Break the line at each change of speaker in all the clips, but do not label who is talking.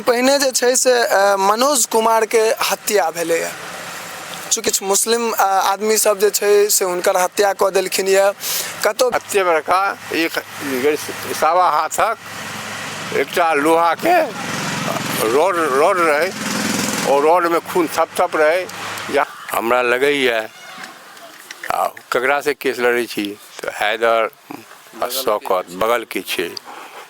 पहिने जे छै से मनोज कुमार के हत्या भेलै है। चूँकि मुस्लिम आदमी सब जे छै से हुनकर हत्या कऽ देलखिन यऽ। कतौ
एते बड़का एक सवा हाथक एकटा लोहा के रोड रहे और रोड में खून थप रहे। हमरा लगैए ककरा से केस लड़ै छी तो हैदर शौकत बगल के छै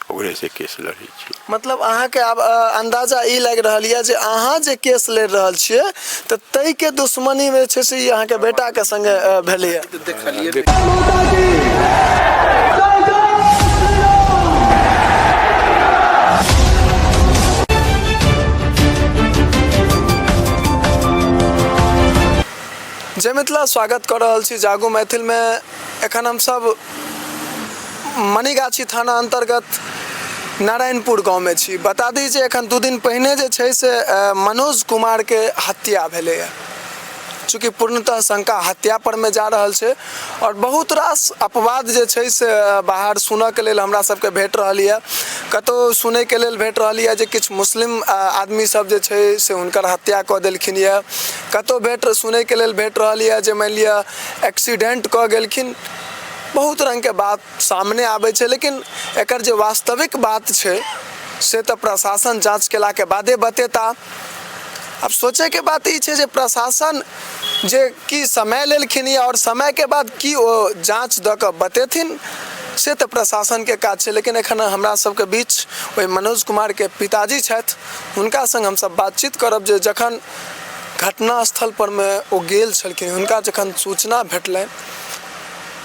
ओकरे से केस लड़ै छी।
मतलब अहाँ के आब अंदाजा ई लग रहल यऽ जे अहाँ जे केस लड़ रहल छियै तऽ तै के दुश्मनी में छै से अहाँ के बेटा के संगे भेलै है। जय मिथिला, स्वागत कर रहल छी जागो मैथिल में। एखन हम सब मनीगाछी थाना अंतर्गत नारायणपुर गाँव में छी। बता दी जे एखन 2 दिन पहिने जे छै से मनोज कुमार के हत्या भेलै है। चूँकि पूर्णतः शंका हत्या पर में जा रहल छै और बहुत रास अपवाद जे छै से बाहर सुनऽ के लेल हमरा सबके भेट रहल यऽ। कतौ सुनै के लेल भेट रहल यऽ जे किछु मुस्लिम आदमी सब जे छै से हुनकर हत्या कऽ देलखिन यऽ। कतौ सुनै के लेल भेट रहल यऽ जे मानि लिअ एक्सीडेंट कऽ गेलखिन। बहुत रंग के बात सामने आबै छै, लेकिन एकर जे वास्तविक बात छै से तऽ प्रशासन जांच केला के बादे बतेता। अब सोचे के बात ई छै जे प्रशासन जे की समय लेलखिन या और समय के बाद की ओ जांच दऽ कऽ बतेथिन से तऽ प्रशासन के काज छै। लेकिन एखन हमरा सबके बीच ओहि मनोज कुमार के पिताजी छथि, हुनका संग हमसब बातचीत करब जे जखन घटनास्थल पर में ओ गेल छलखिन, हुनका जखन सूचना भेटलनि।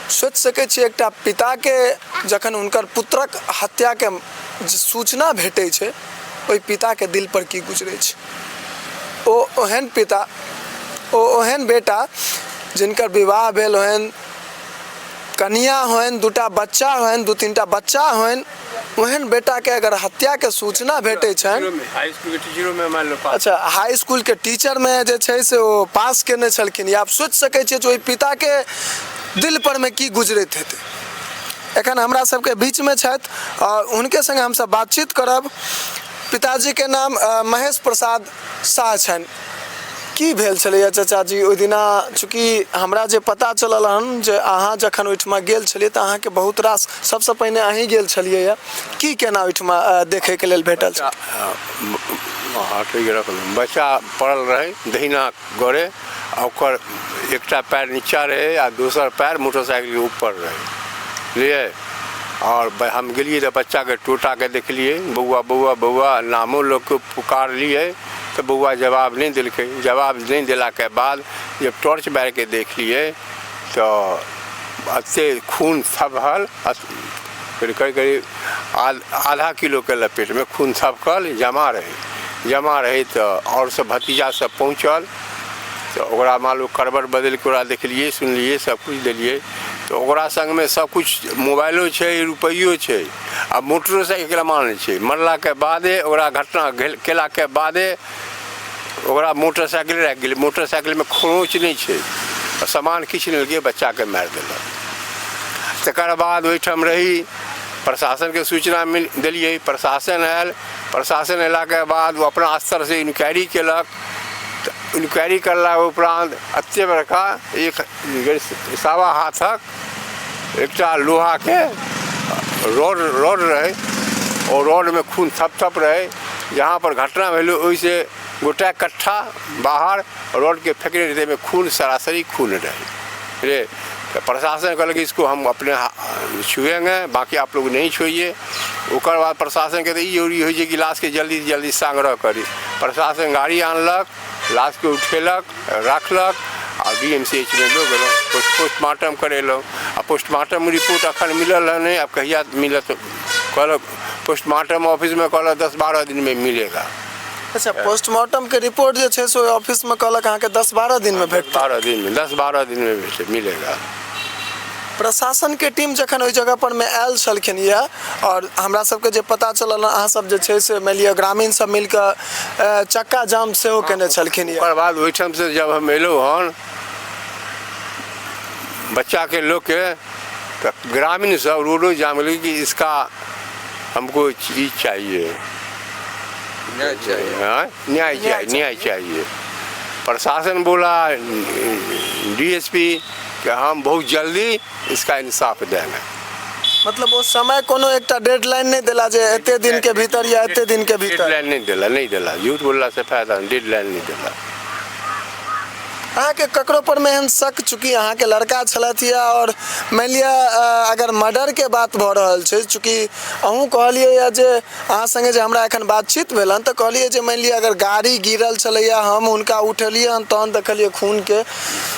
सोचि सकै छी एकटा पिता के जखन हुनकर पुत्रक हत्या के सूचना भेटै छै ओहि पिता के दिल पर की गुजरै छै। ओ ओहन पिता, ओ ओहन बेटा जिनकर विवाह भेल होइन, कन्या होइन, 2टा बच्चा होइन, 2-3टा बच्चा होइन, ओहन बेटा के अगर हत्या के सूचना भेटै छनि।
हाई स्कूल के टीचरो में मान लो पास।
अच्छा, हाई स्कूल के टीचर में जे छै से ओ पास केने छलखिन। या आप सोचि सकै छियै जे ओहि पिता के दिल पर में की गुजरैत हेतै। एखन हमरा सबके बीच में छथि और हुनके संगे हमसब बातचीत करब। पिताजी के नाम महेश प्रसाद शाह छनि। की भेल छलैया चाचा जी ओहि दिना? चूँकि हमरा जे पता चलल हन जे अहाँ जखन ओहिठमा गेल छलियै तऽ अहाँके बहुत रास, सबसे पहिने अहीं गेल छलियै, की केना ओहिठमा देखे के लेल भेटल छै?
बच्चा पड़ल रहे दहिना गोरे, ओकर एकटा पैर नीचा रहे आ दोसर पैर मोटरसाइकिल के ऊपर रहे लिए। और हम गेलिए तो बच्चा के टोटा के देखलिए, बउआ बउआ बउआ नामो लोग को पुकार लिए तो बउआ जवाब नहीं दिलके। जवाब नहीं दिला के बाद जब टॉर्च बैर के देख लिए तो अच्छे खून थपकल, करीब आधा किलो के लपेट में खून थपकल जमा रहे तो और सब भतीजा सब पहुँचल तो ओकरा मालूम करबट बदल के ओकरा देखलिए, सुनलिए, सब कुछ दिलिए। तो ओकरा संग में सब कुछ मोबाइलो छै, रुपयो छै आ मोटरसाइकिल मान छै। मरला के बादे ओकरा घटना केला के बादे ओकरा मोटरसाइकिल रह गेलै। मोटरसाइकिल में खोंच नहीं छै, सामान किछु नहीं लेके बच्चा के मार देलक। तकर बाद ओहिठाम रही, प्रशासन के सूचना दिलिए, प्रशासन आयल। प्रशासन अयला के बाद वो अपना स्तर से इंक्वायरी केलक। इंक्वायरी करला उपरांत एते बड़का एक सवा हाथक एकटा लोहा के रोड रहे और रोड में खून थप रहे। जहाँ पर घटना भेल ओइसे गोटा कट्ठा बाहर रोड के फेंकने रहते में खून, सरासरी खून रहे रे। तो प्रशासन कहल कि इसको हम अपने छुएंगे, बाकी आप लोग नहीं छुइए। ओकर बाद प्रशासन कहते ये जरूरी हो कि लाश के जल्दी से जल्दी संग्रह करी। प्रशासन गाड़ी आनलक, लाश के उठेलक, रखलक और DMCH में लो गलो, पोस्टमार्टम करेलो। आ पोस्टमार्टम रिपोर्ट अखन मिलल है नहीं, अब कहिया मिलत? कहल पोस्टमार्टम ऑफिस में कहल 10-12 दिन में मिलेगा।
अच्छा, पोस्टमार्टम के रिपोर्ट जे छै से ऑफिस में कहलक अहाँ के 10-12 दिन में भेटत।
10-12 दिन में मिलेगा।
प्रशासन के टीम जखन ओहि जगह पर में आयल छलखिन यऽ और हमरा सबके जे पता चलल अहाँ सब जे छै से मानि लिअ ग्रामीण सब मिलकर चक्का जाम सेहो केने छलखिन यऽ।
ओकर बाद ओहिठाम से जब हम एलहुँ हन बच्चा के लोग के तो ग्रामीण सब रोडो जाम कि इसका हमको चीज चाहिए, न्याय चाहिए। प्रशासन बोला डीएसपी कि हम बहुत जल्दी इसका इंसाफ देंगे।
मतलब वो समय कोनो एकटा डेडलाइन नहीं दिला जे एते दिन के भीतर या एते दिन के भीतर।
डेडलाइन नहीं दिला झूठ बोलला से फायदा नहीं, डेडलाइन नहीं दिला।
अहाँ के ककरो पर में एहन शक, चूँकि अहाँ के लड़का छलथिया और मान लिया अगर मर्डर के बात भऽ रहल छै, चूँकि अहूँ कहलिए या जे अहाँ संगे जे हमरा एखन बातचीत भेलन तऽ कहलिए जे मान लिया अगर गाड़ी गिरल छलैया, हम हुनका उठेलिए तहन देखलिए खून के,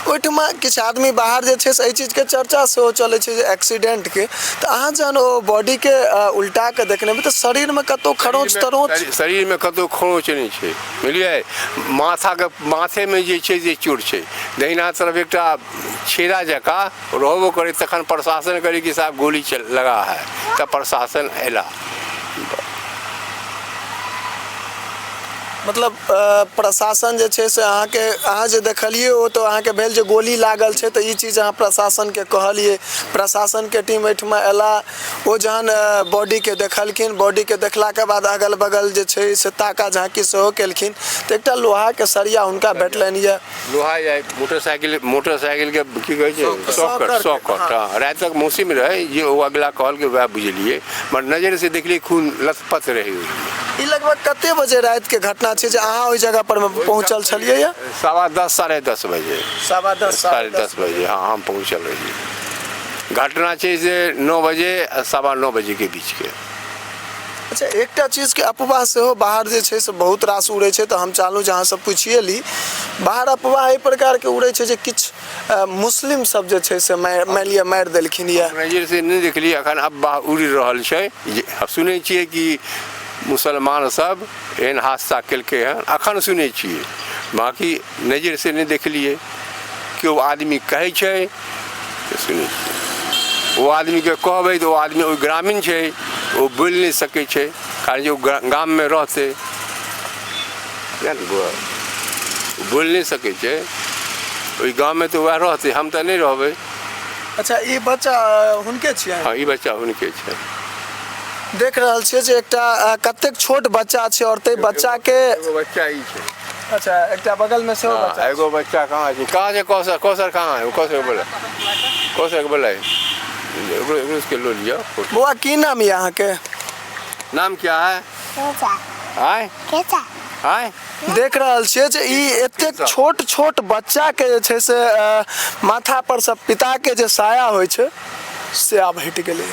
ओहिठमा किछु आदमी बाहर जे छै से एहि चीज के चर्चा सेहो चलै छै जे एक्सीडेंट के, तऽ अहाँ जहन ओ बॉडी के उल्टा के देखने में तऽ शरीर में कतौ खरोंच तरोंच,
शरीर में कतौ खरोंच नहीं छै, बुझलिए। माथे में जे छै जे चोट छै, दहिना तरफ एकटा छेदा जका रहबो करे, तखन प्रशासन करे कि साहब गोली लगा है, तब प्रशासन एला। मतलब
प्रशासन जे छै से अहाँ जे देखलिए ओ तो अहाँ के भेल जे गोली लागल छै, तऽ ई चीज अहाँ प्रशासन के कहलिए, प्रशासन के टीम एहिठमा एला, ओ जहन बॉडी के देखलखिन, बॉडी के देखला के बाद अगल बगल जे छै से ताका झाँकी सेहो केलखिन, तऽ एकटा लोहा के सरिया हुनका भेटलनि ये।
लोहा या मोटरसाइकिल के की कहै छै सॉकेट रात तक मौसम रहे, जे ओ अगला कहल के वह बुझलिए, मगर नजर से देखलिए खून लथपथ रहे।
ई लगभग कते बजे रात के घटना छै जे अहाँ ओहि जगह पर पहुंचल छलिए या?
10:15 साढ़े 10 बजे।
10:15
साढ़े 10 बजे हाँ हम पहुंचल रही। घटना छै से 9 बजे 9:15 बजे के बीच के।
अच्छा, एकटा चीज के अफवाह सेहो बाहर जे छै से बहुत रास उड़ै छै, तऽ हम चाहलहुँ जे अहाँ सब पूछिए ली। बाहर अफवाह एहि प्रकार के उड़ै छै जे किछु मुस्लिम सब जे छै से मारि देलखिन या।
नजर से नहीं देखलिए, अखन अफवाह उड़ि रहल छै, सुनै छियै कि मुसलमान सब एहन हादसा केलकै हँ, अखन सुनै छियै, बाकी नजर से नहीं देखलिए। केओ आदमी कहै छै तऽ सुनै छियै, वो आदमी के कहबै तऽ वो आदमी ओहि ग्रामीण छै, वो बोलि नहीं सकै छै, कारण जे गाम में रहते बोल नहीं सकै छै, ओहि गाँव में तो वह रहते, हम तो नहीं रहबै।
अच्छा, ई बच्चा हुनके छियै?
हाँ, ई बच्चा हुनके छै।
देख रहल छियै जे एकटा कतेक छोट बच्चा छै, और तै बच्चा के
बच्चा ई छै।
अच्छा, एकटा बगल में सेहो बच्चा,
एगो बच्चा कहाँ छै कौशर कहाँ है, कौशर के बोला उसके लो लिया।
बुआ की नाम है यहाँ के?
नाम क्या है? आय
देख रहल छियै जे ई एतेक छोट छोट बच्चा के जे छै से माथा पर से पिता के जे साया होइ छै से आब हटि गेलै।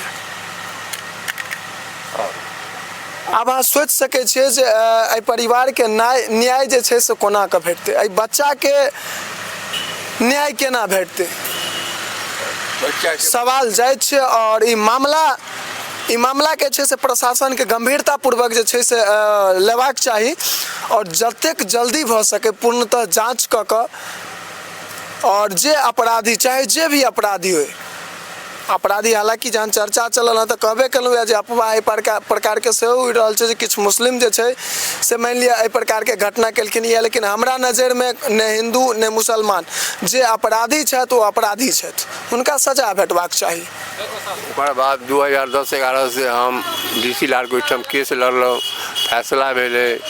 आब अहाँ सोचि सकै छियै जे एहि परिवार के न्याय जे छै से कोना कऽ भेटतै, एहि बच्चा के न्याय केना भेटतै, सवाल जायज छै। और ई मामला के छै से प्रशासन के गंभीरता पूर्वक जे छै से लेबाक चाही, और जतेक जल्दी भऽ सके पूर्णतः जांच कऽ कऽ, और जे अपराधी चाहे जे भी अपराधी होय, अपराधी हालांकि जहन चर्चा चलल हँ तऽ कहबे केलहुँ जे अफवाह एहि प्रकार के सेहो उड़ि रहल छै जे किछु मुस्लिम जे छै से मानि लिअ एहि प्रकार के घटना केलखिन यऽ, लेकिन हमरा नजर में ने हिंदू ने मुसलमान, जे अपराधी छथि ओ अपराधी छथि, हुनका सजा भेटबाक चाही।
ओकर बाद 2010-11 से हम DC लाल को ओहिठाम केस लड़लहुँ, फैसला भेलै,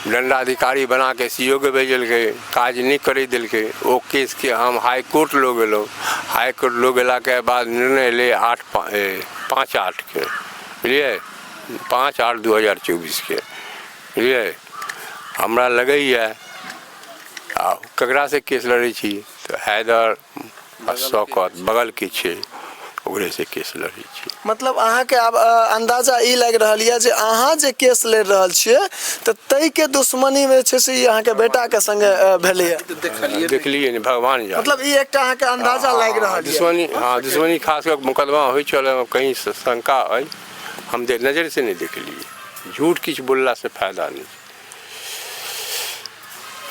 दंडाधिकारी बना के CO के भेजलकै, काज नहीं करे दिलकै, ओ केस के हम हाई कोर्ट लो गेलहुँ, हाई कोर्ट लो गेला के बाद निर्णय ले 5/8 के, बुझलिए 5/8/2024 के, बुझलिए। हमरा लगैए आ ककरा से केस लड़ै छी तऽ हैदर आ शौकत बगल के छै, ओकरे से केस लड़ै छी।
मतलब अहाँ के आब अंदाजा ई लग रहल यऽ जे अहाँ जे केस लड़ रहल छियै तऽ तै के दुश्मनी में छै से अहाँ के बेटा के संगे भेलै है?
देखलिए नहीं, भगवान जाने।
मतलब ई एकटा अहाँ के अंदाजा लग रहल
दुश्मनी, हाँ दुश्मनी खास कर मुकदमा होइ छल, कहीं शंका है, हम नजर से नहीं देखलिए। झूठ किछु बोलला से फायदा नहीं।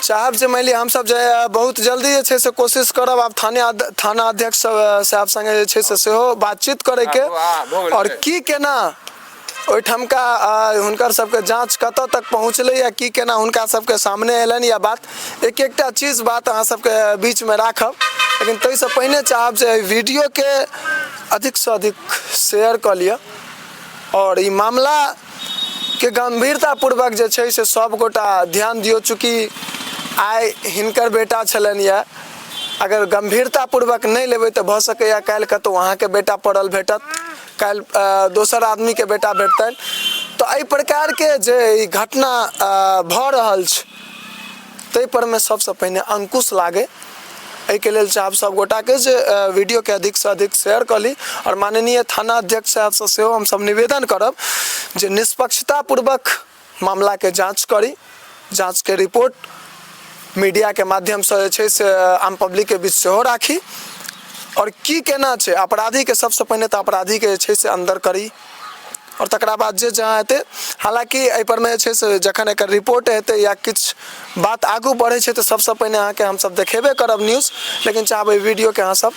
साहब जे मानि लिअ हमसब जे बहुत जल्दी जे छै से कोशिश करब आब थाना अध्यक्ष साहब संगे जे छै से सेहो बातचीत करैके, और की केना ओहिठमका हुनकर सबके जांच कतऽ तक पहुँचलै या की केना हुनका सबके सामने एलनि या बात एकटा चीज बात अहाँ सबके बीच में राखब, लेकिन ताहिसँ पहिने चाहब जे वीडियो के अधिक से अधिक शेयर कऽ लिअ, और ई मामला कि गंभीरतापूर्वक जे छै से सब गोटा ध्यान दियौ, चूँकि आइ हिनकर बेटा छलनि यऽ, अगर गंभीरतापूर्वक नहीं लेबै तो भऽ सकैया काल्हि कतौ अहाँके बेटा पड़ल भेटत, काल्हि दोसर आदमी के बेटा भेटतनि। तो एहि प्रकार के जे ई घटना भऽ रहल छै ताहि पर में सबसे पहिने अंकुश लागे। एहिके लेल चाहब सब गोटा के जे वीडियो के अधिक से अधिक शेयर करी और माननीय थाना अध्यक्ष साहब से सेहो हम सब निवेदन करब जे निष्पक्षतापूर्वक मामला के जांच करी, जांच के रिपोर्ट मीडिया के माध्यम से जे छै से आम पब्लिक के बीच सेहो राखी और की केना छै अपराधी के सबसे पहिने तो अपराधी के जे छै से अंदर करी और तकरा बाद जे जहाँ हेतै। हालांकि एहि पर में जे छै से जखन एकर रिपोर्ट हेतै या किछ बात आगू बढ़े छै तो सबसे पहिने अहाँके हम सब देखेबे करब न्यूज़, लेकिन चाहबै वीडियो के अहाँ सब